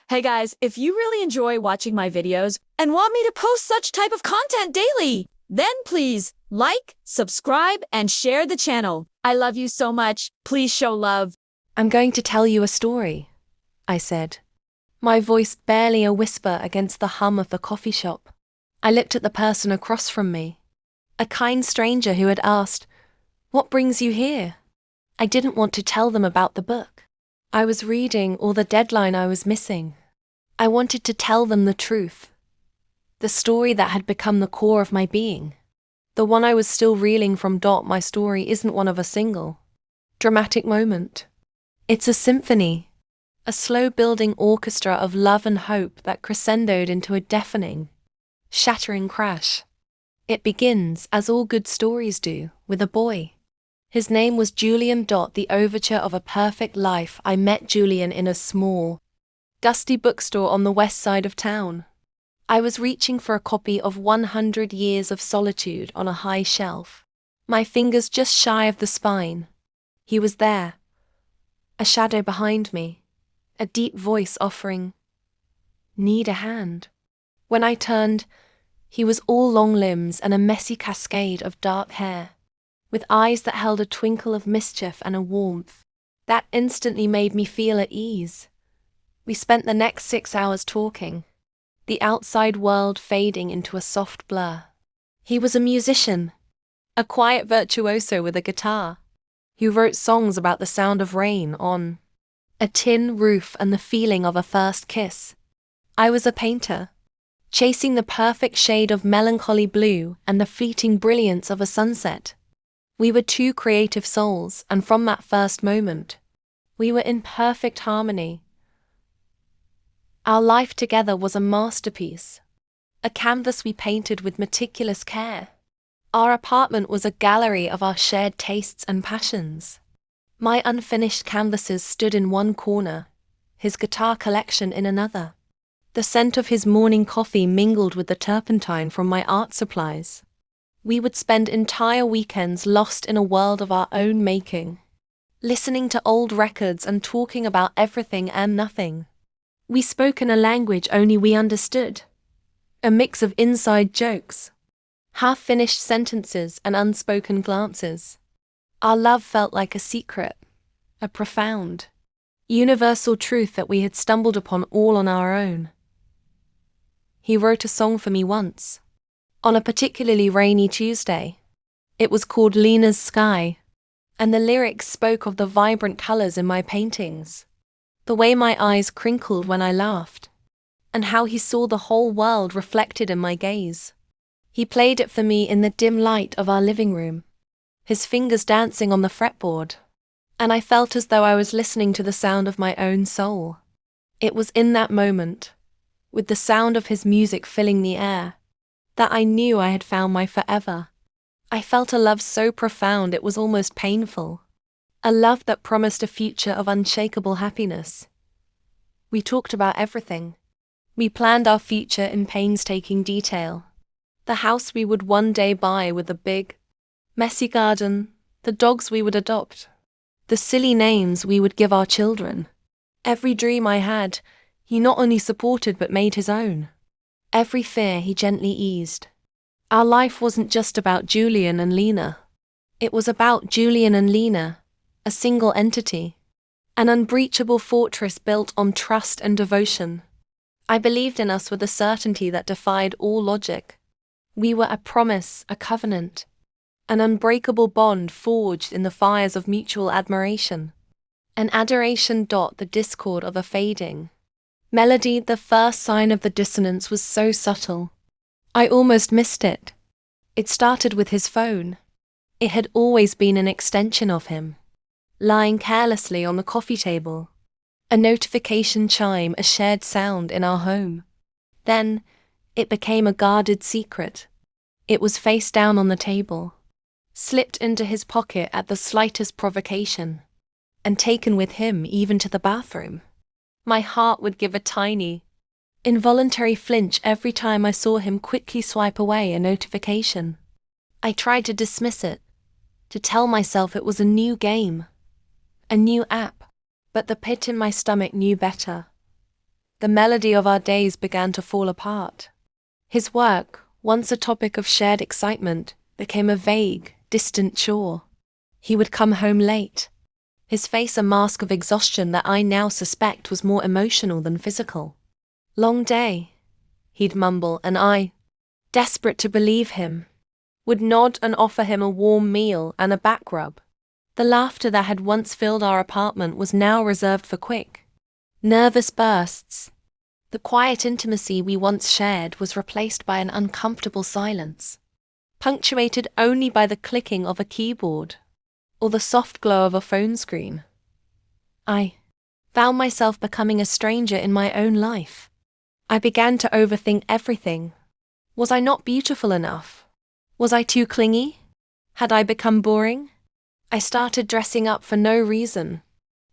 Hey guys, if you really enjoy watching my videos and want me to post such type of content daily, then please like, subscribe, and share the channel. I love you so much. Please show love. I'm going to tell you a story, I said, my voice barely a whisper against the hum of the coffee shop. I looked at the person across from me, a kind stranger who had asked, "What brings you here?" I didn't want to tell them about the book I was reading or the deadline I was missing. I wanted to tell them the truth, the story that had become the core of my being, the one I was still reeling from. My story isn't one of a single dramatic moment. It's a symphony, a slow-building orchestra of love and hope that crescendoed into a deafening, shattering crash. It begins, as all good stories do, with a boy. His name was Julian. The overture of a perfect life. I met Julian in a small, dusty bookstore on the west side of town. I was reaching for a copy of 100 Years of Solitude on a high shelf, my fingers just shy of the spine. He was there, a shadow behind me, a deep voice offering, "Need a hand?" When I turned, he was all long limbs and a messy cascade of dark hair, with eyes that held a twinkle of mischief and a warmth that instantly made me feel at ease. We spent the next 6 hours talking, the outside world fading into a soft blur. He was a musician, a quiet virtuoso with a guitar, who wrote songs about the sound of rain on a tin roof and the feeling of a first kiss. I was a painter, chasing the perfect shade of melancholy blue and the fleeting brilliance of a sunset. We were two creative souls, and from that first moment, we were in perfect harmony. Our life together was a masterpiece, a canvas we painted with meticulous care. Our apartment was a gallery of our shared tastes and passions. My unfinished canvases stood in one corner, his guitar collection in another. The scent of his morning coffee mingled with the turpentine from my art supplies. We would spend entire weekends lost in a world of our own making, listening to old records and talking about everything and nothing. We spoke in a language only we understood, a mix of inside jokes, half-finished sentences and unspoken glances. Our love felt like a secret, a profound, universal truth that we had stumbled upon all on our own. He wrote a song for me once, on a particularly rainy Tuesday. It was called Lena's Sky, and the lyrics spoke of the vibrant colors in my paintings, the way my eyes crinkled when I laughed, and how he saw the whole world reflected in my gaze. He played it for me in the dim light of our living room, his fingers dancing on the fretboard, and I felt as though I was listening to the sound of my own soul. It was in that moment, with the sound of his music filling the air, that I knew I had found my forever. I felt a love so profound it was almost painful, a love that promised a future of unshakable happiness. We talked about everything. We planned our future in painstaking detail. The house we would one day buy with a big, messy garden, the dogs we would adopt, the silly names we would give our children. Every dream I had, he not only supported but made his own. Every fear he gently eased. Our life wasn't just about Julian and Lena. It was about Julian and Lena, a single entity, an unbreachable fortress built on trust and devotion. I believed in us with a certainty that defied all logic. We were a promise, a covenant, an unbreakable bond forged in the fires of mutual admiration. An adoration. The discord of a fading melody. The first sign of the dissonance was so subtle, I almost missed it. It started with his phone. It had always been an extension of him, lying carelessly on the coffee table. A notification chime, a shared sound in our home. Then, it became a guarded secret. It was face down on the table, slipped into his pocket at the slightest provocation, and taken with him even to the bathroom. My heart would give a tiny, involuntary flinch every time I saw him quickly swipe away a notification. I tried to dismiss it, to tell myself it was a new game, a new app, but the pit in my stomach knew better. the melody of our days began to fall apart. His work, once a topic of shared excitement, became a vague, distant chore. He would come home late, his face a mask of exhaustion that I now suspect was more emotional than physical. "Long day," he'd mumble, and I, desperate to believe him, would nod and offer him a warm meal and a back rub. The laughter that had once filled our apartment was now reserved for quick, nervous bursts. The quiet intimacy we once shared was replaced by an uncomfortable silence, punctuated only by the clicking of a keyboard or the soft glow of a phone screen. I found myself becoming a stranger in my own life. I began to overthink everything. Was I not beautiful enough? Was I too clingy? Had I become boring? I started dressing up for no reason,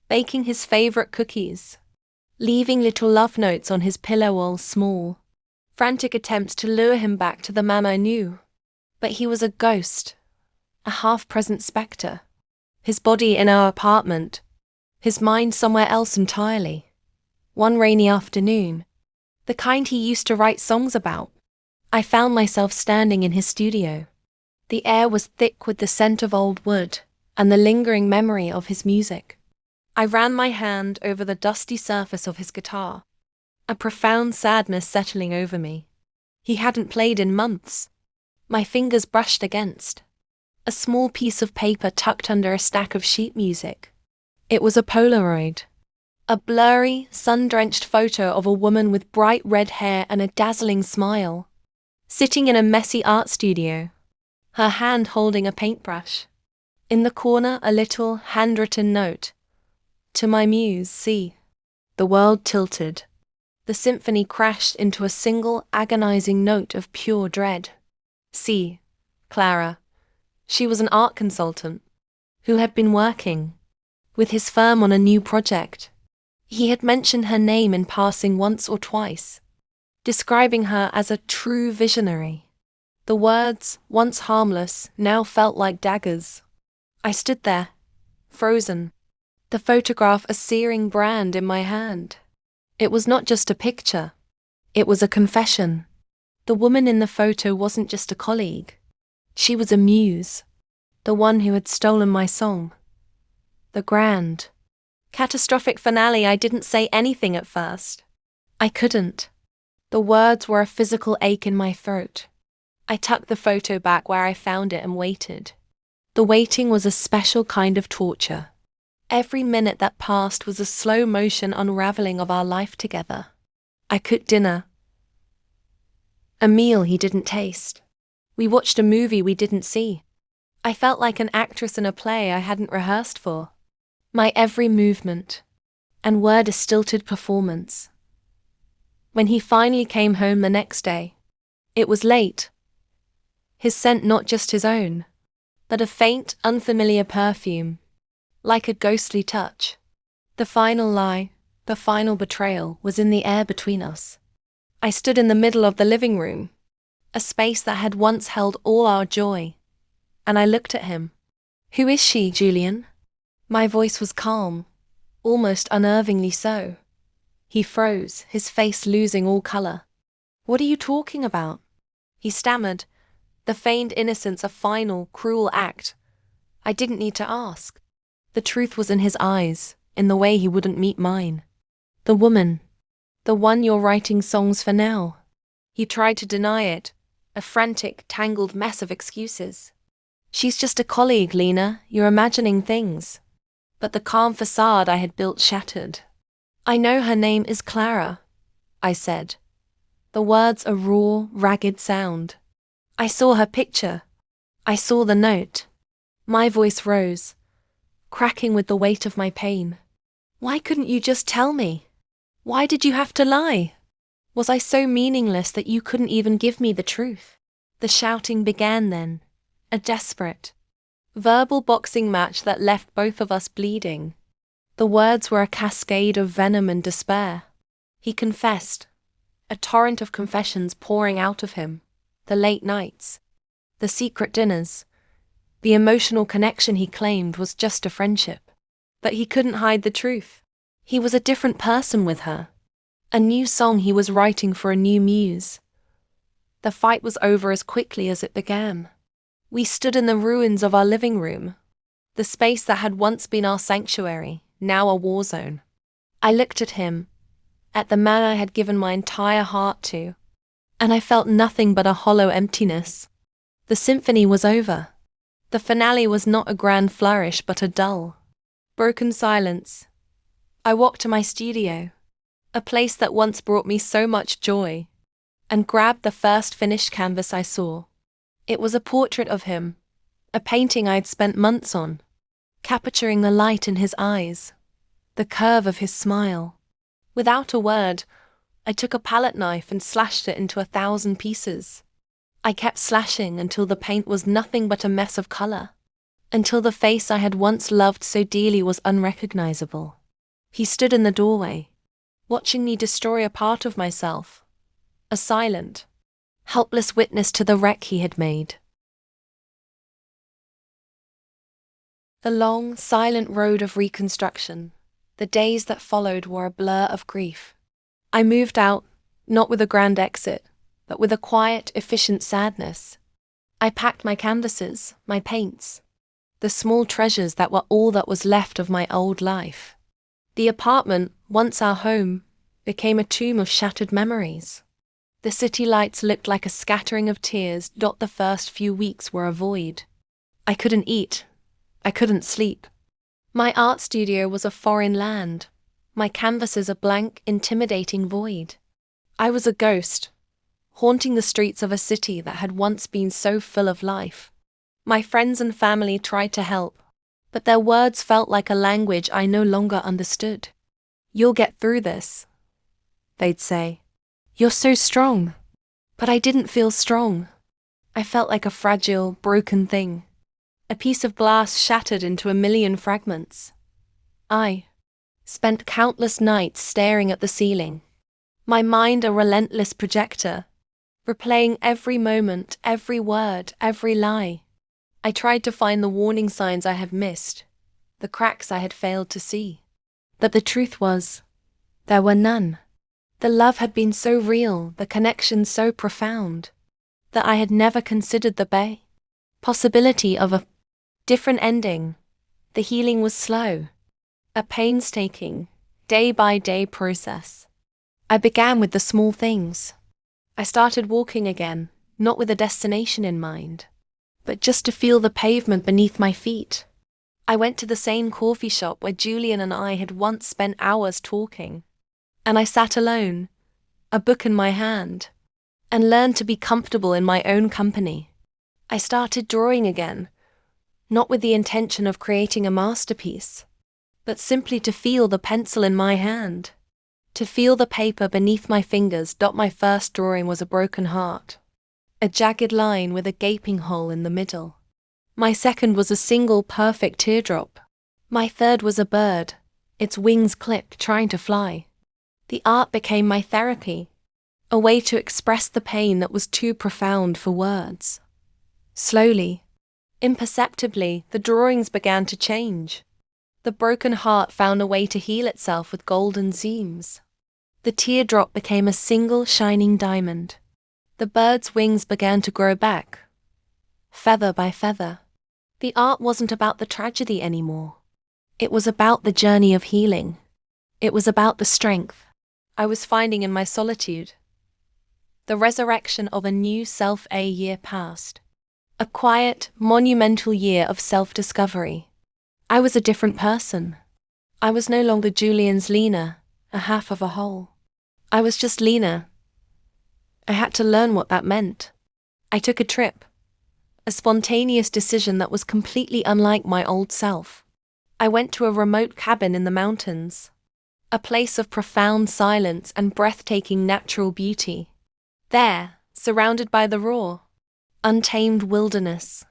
baking his favorite cookies, leaving little love notes on his pillow, all small, frantic attempts to lure him back to the man I knew. But he was a ghost, a half-present spectre, his body in our apartment, his mind somewhere else entirely. One rainy afternoon, the kind he used to write songs about, I found myself standing in his studio. The air was thick with the scent of old wood and the lingering memory of his music. I ran my hand over the dusty surface of his guitar, a profound sadness settling over me. He hadn't played in months. My fingers brushed against a small piece of paper tucked under a stack of sheet music. It was a Polaroid, a blurry, sun-drenched photo of a woman with bright red hair and a dazzling smile, sitting in a messy art studio, her hand holding a paintbrush. In the corner, a little handwritten note. "To my muse, C." The world tilted. The symphony crashed into a single agonizing note of pure dread. C. Clara. She was an art consultant who had been working with his firm on a new project. He had mentioned her name in passing once or twice, describing her as a true visionary. The words, once harmless, now felt like daggers. I stood there, frozen, the photograph a searing brand in my hand. It was not just a picture. It was a confession. The woman in the photo wasn't just a colleague. She was a muse, the one who had stolen my song. The grand, catastrophic finale. I didn't say anything at first. I couldn't. The words were a physical ache in my throat. I tucked the photo back where I found it and waited. The waiting was a special kind of torture. Every minute that passed was a slow motion unraveling of our life together. I cooked dinner, a meal he didn't taste. We watched a movie we didn't see. I felt like an actress in a play I hadn't rehearsed for. My every movement and word a stilted performance. When he finally came home the next day, it was late. His scent not just his own, but a faint, unfamiliar perfume, like a ghostly touch. The final lie, the final betrayal, was in the air between us. I stood in the middle of the living room, a space that had once held all our joy, and I looked at him. "Who is she, Julian?" My voice was calm, almost unnervingly so. He froze, his face losing all color. "What are you talking about?" He stammered, the feigned innocence a final, cruel act. I didn't need to ask. The truth was in his eyes, in the way he wouldn't meet mine. "The woman. The one you're writing songs for now." He tried to deny it, a frantic, tangled mess of excuses. "She's just a colleague, Lena. You're imagining things." But the calm facade I had built shattered. "I know her name is Clara," I said. The words a raw, ragged sound. "I saw her picture. I saw the note." My voice rose, cracking with the weight of my pain. "Why couldn't you just tell me? Why did you have to lie? Was I so meaningless that you couldn't even give me the truth?" The shouting began then, a desperate, verbal boxing match that left both of us bleeding. The words were a cascade of venom and despair. He confessed, a torrent of confessions pouring out of him. The late nights, the secret dinners, the emotional connection he claimed was just a friendship. But he couldn't hide the truth. He was a different person with her. A new song he was writing for a new muse. The fight was over as quickly as it began. We stood in the ruins of our living room, the space that had once been our sanctuary, now a war zone. I looked at him, at the man I had given my entire heart to, and I felt nothing but a hollow emptiness. The symphony was over. The finale was not a grand flourish but a dull, broken silence. I walked to my studio, a place that once brought me so much joy, and grabbed the first finished canvas I saw. It was a portrait of him, a painting I had spent months on, capturing the light in his eyes, the curve of his smile. Without a word, I took a palette knife and slashed it into 1,000 pieces. I kept slashing until the paint was nothing but a mess of color, until the face I had once loved so dearly was unrecognizable. He stood in the doorway, watching me destroy a part of myself, a silent, helpless witness to the wreck he had made. The long, silent road of reconstruction, the days that followed were a blur of grief. I moved out, not with a grand exit, but with a quiet, efficient sadness. I packed my canvases, my paints, the small treasures that were all that was left of my old life. The apartment, once our home, became a tomb of shattered memories. The city lights looked like a scattering of tears. The first few weeks were a void. I couldn't eat. I couldn't sleep. My art studio was a foreign land. My canvases a blank, intimidating void. I was a ghost, haunting the streets of a city that had once been so full of life. My friends and family tried to help, but their words felt like a language I no longer understood. "You'll get through this," they'd say. "You're so strong." But I didn't feel strong. I felt like a fragile, broken thing, a piece of glass shattered into a million fragments. I spent countless nights staring at the ceiling, my mind a relentless projector, replaying every moment, every word, every lie. I tried to find the warning signs I had missed, the cracks I had failed to see. But the truth was, there were none. The love had been so real, the connection so profound, that I had never considered the possibility of a different ending. The healing was slow, a painstaking, day-by-day process. I began with the small things. I started walking again, not with a destination in mind, but just to feel the pavement beneath my feet. I went to the same coffee shop where Julian and I had once spent hours talking, and I sat alone, a book in my hand, and learned to be comfortable in my own company. I started drawing again, not with the intention of creating a masterpiece, but simply to feel the pencil in my hand, to feel the paper beneath my fingers. My first drawing was a broken heart, a jagged line with a gaping hole in the middle. My second was a single perfect teardrop. My third was a bird, its wings clipped, trying to fly. The art became my therapy, a way to express the pain that was too profound for words. Slowly, imperceptibly, the drawings began to change. The broken heart found a way to heal itself with golden seams. The teardrop became a single shining diamond. The bird's wings began to grow back, feather by feather. The art wasn't about the tragedy anymore. It was about the journey of healing. It was about the strength I was finding in my solitude. The resurrection of a new self. A year passed. A quiet, monumental year of self-discovery. I was a different person. I was no longer Julian's Lena, a half of a whole. I was just Lena. I had to learn what that meant. I took a trip, a spontaneous decision that was completely unlike my old self. I went to a remote cabin in the mountains, a place of profound silence and breathtaking natural beauty. There, surrounded by the raw, untamed wilderness,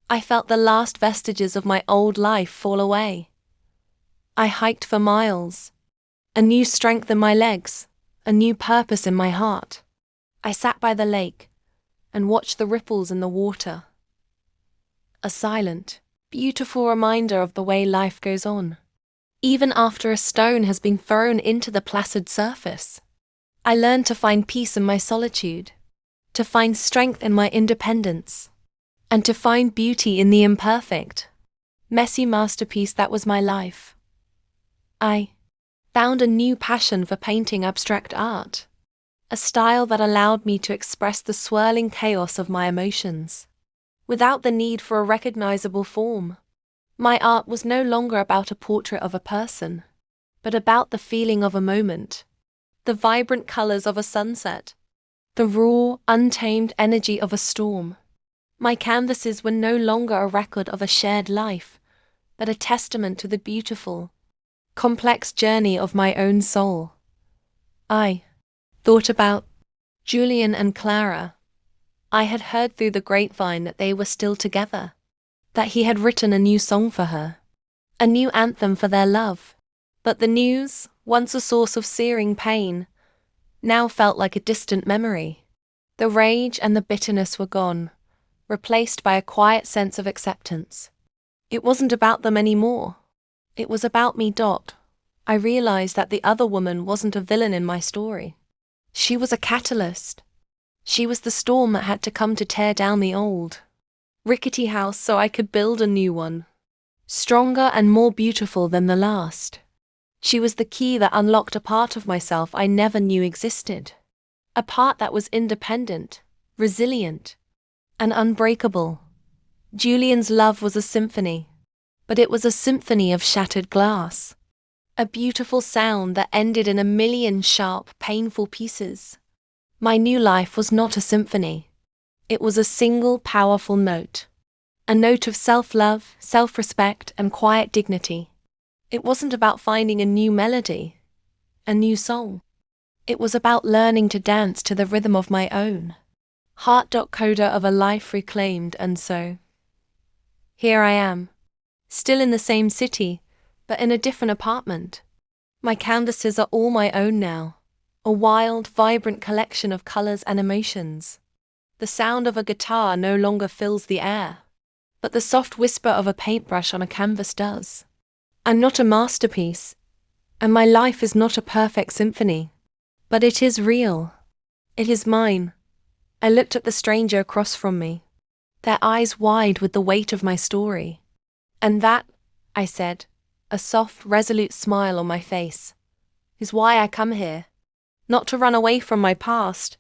I felt the last vestiges of my old life fall away. I hiked for miles, a new strength in my legs, a new purpose in my heart. I sat by the lake and watched the ripples in the water. A silent, beautiful reminder of the way life goes on, even after a stone has been thrown into the placid surface. I learned to find peace in my solitude, to find strength in my independence, and to find beauty in the imperfect, messy masterpiece that was my life. I found a new passion for painting abstract art, a style that allowed me to express the swirling chaos of my emotions, without the need for a recognizable form. My art was no longer about a portrait of a person, but about the feeling of a moment, the vibrant colors of a sunset, the raw, untamed energy of a storm. My canvases were no longer a record of a shared life, but a testament to the beautiful, complex journey of my own soul. I thought about Julian and Clara. I had heard through the grapevine that they were still together, that he had written a new song for her, a new anthem for their love. But the news, once a source of searing pain, now felt like a distant memory. The rage and the bitterness were gone, replaced by a quiet sense of acceptance. It wasn't about them anymore. It was about me. I realized that the other woman wasn't a villain in my story. She was a catalyst. She was the storm that had to come to tear down the old, rickety house so I could build a new one, stronger and more beautiful than the last. She was the key that unlocked a part of myself I never knew existed, a part that was independent, resilient, and unbreakable. Julian's love was a symphony, but it was a symphony of shattered glass, a beautiful sound that ended in a million sharp, painful pieces. My new life was not a symphony. It was a single, powerful note, a note of self-love, self-respect, and quiet dignity. It wasn't about finding a new melody, a new song. It was about learning to dance to the rhythm of my own coda of a life reclaimed. And so, here I am, still in the same city, but in a different apartment. My canvases are all my own now, a wild, vibrant collection of colors and emotions. The sound of a guitar no longer fills the air, but the soft whisper of a paintbrush on a canvas does. I'm not a masterpiece, and my life is not a perfect symphony, but it is real. It is mine. I looked at the stranger across from me, their eyes wide with the weight of my story. And that, I said, a soft, resolute smile on my face, is why I come here. Not to run away from my past,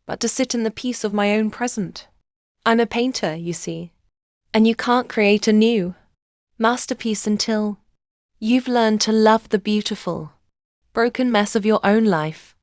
but to sit in the peace of my own present. I'm a painter, you see, and you can't create a new masterpiece until you've learned to love the beautiful, broken mess of your own life.